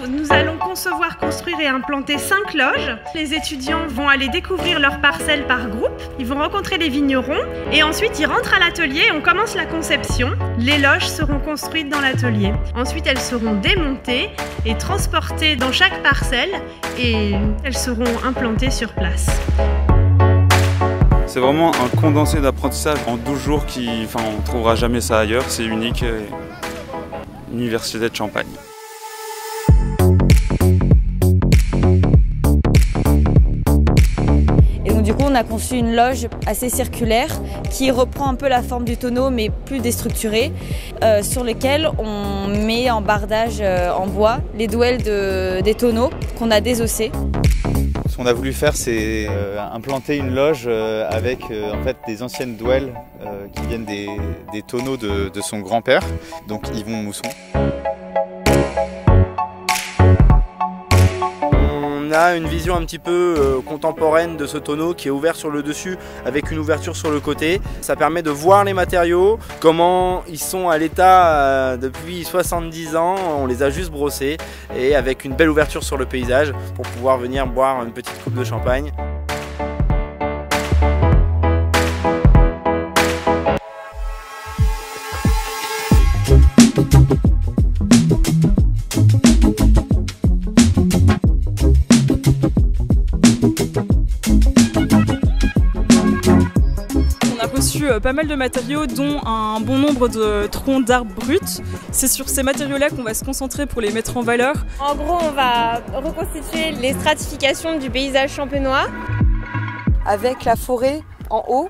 Nous allons concevoir, construire et implanter 5 loges. Les étudiants vont aller découvrir leurs parcelles par groupe, ils vont rencontrer les vignerons et ensuite ils rentrent à l'atelier et on commence la conception. Les loges seront construites dans l'atelier. Ensuite elles seront démontées et transportées dans chaque parcelle et elles seront implantées sur place. C'est vraiment un condensé d'apprentissage en 12 jours on ne trouvera jamais ça ailleurs, c'est unique. Université de Champagne. Du coup, on a conçu une loge assez circulaire qui reprend un peu la forme du tonneau mais plus déstructurée, sur lequel on met en bardage en bois les douelles des tonneaux qu'on a désossés. Ce qu'on a voulu faire, c'est implanter une loge avec en fait, des anciennes douelles qui viennent des tonneaux de son grand-père, donc Yvon Mousson. On a une vision un petit peu contemporaine de ce tonneau qui est ouvert sur le dessus avec une ouverture sur le côté. Ça permet de voir les matériaux, comment ils sont à l'état depuis 70 ans, on les a juste brossés et avec une belle ouverture sur le paysage pour pouvoir venir boire une petite coupe de champagne. Pas mal de matériaux dont un bon nombre de troncs d'arbres bruts. C'est sur ces matériaux-là qu'on va se concentrer pour les mettre en valeur. En gros, on va reconstituer les stratifications du paysage champenois. Avec la forêt en haut,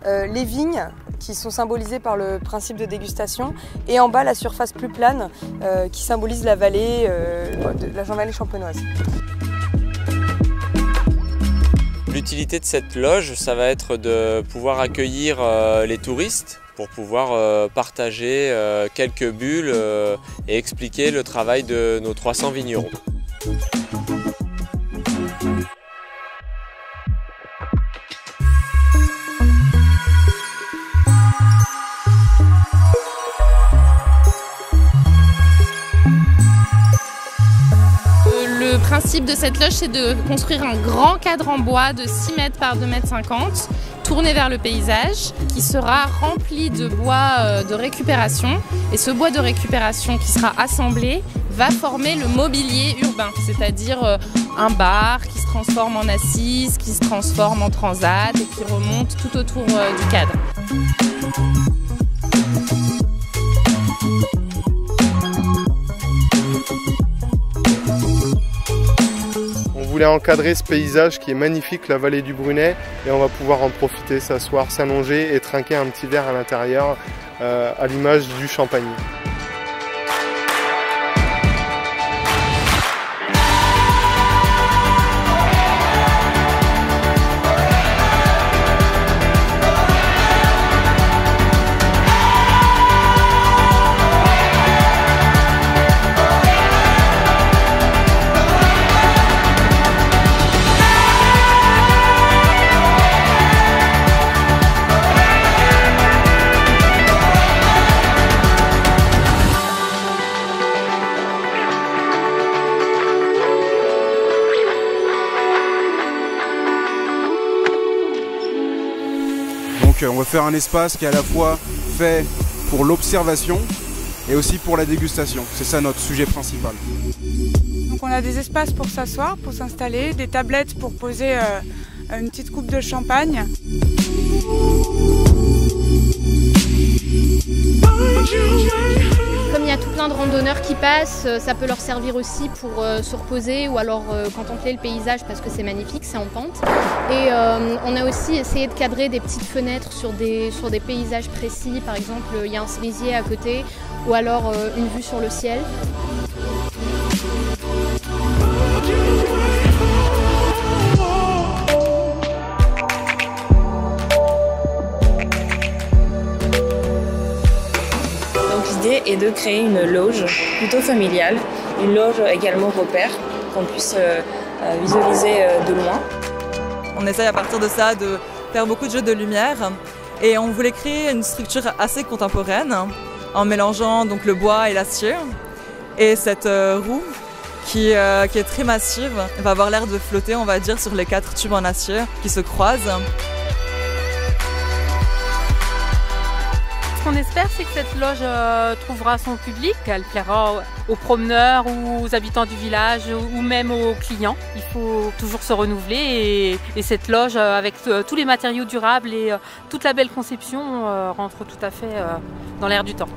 les vignes qui sont symbolisées par le principe de dégustation et en bas la surface plus plane qui symbolise la vallée, la vallée champenoise. L'utilité de cette loge, ça va être de pouvoir accueillir les touristes pour pouvoir partager quelques bulles et expliquer le travail de nos 300 vignerons. Le principe de cette loge, c'est de construire un grand cadre en bois de 6 mètres par 2,50 mètres, tourné vers le paysage, qui sera rempli de bois de récupération. Et ce bois de récupération qui sera assemblé va former le mobilier urbain, c'est-à-dire un bar qui se transforme en assise, qui se transforme en transat et qui remonte tout autour du cadre. On voulait encadrer ce paysage qui est magnifique, la vallée du Brunet, et on va pouvoir en profiter, s'asseoir, s'allonger et trinquer un petit verre à l'intérieur à l'image du Champagny. Donc on va faire un espace qui est à la fois fait pour l'observation et aussi pour la dégustation. C'est ça notre sujet principal. Donc on a des espaces pour s'asseoir, pour s'installer, des tablettes pour poser une petite coupe de champagne. Comme il y a tout plein de randonneurs qui passent, ça peut leur servir aussi pour se reposer ou alors contempler le paysage parce que c'est magnifique, c'est en pente. Et on a aussi essayé de cadrer des petites fenêtres sur des paysages précis. Par exemple, il y a un cerisier à côté ou alors une vue sur le ciel. L'idée est de créer une loge plutôt familiale, une loge également repère, qu'on puisse visualiser de loin. On essaye à partir de ça de faire beaucoup de jeux de lumière et on voulait créer une structure assez contemporaine en mélangeant donc le bois et l'acier Et cette roue qui est très massive va avoir l'air de flotter, on va dire, sur les 4 tubes en acier qui se croisent. Ce qu'on espère, c'est que cette loge trouvera son public, qu'elle plaira aux promeneurs ou aux habitants du village ou même aux clients. Il faut toujours se renouveler et cette loge, avec tous les matériaux durables et toute la belle conception, rentre tout à fait dans l'air du temps.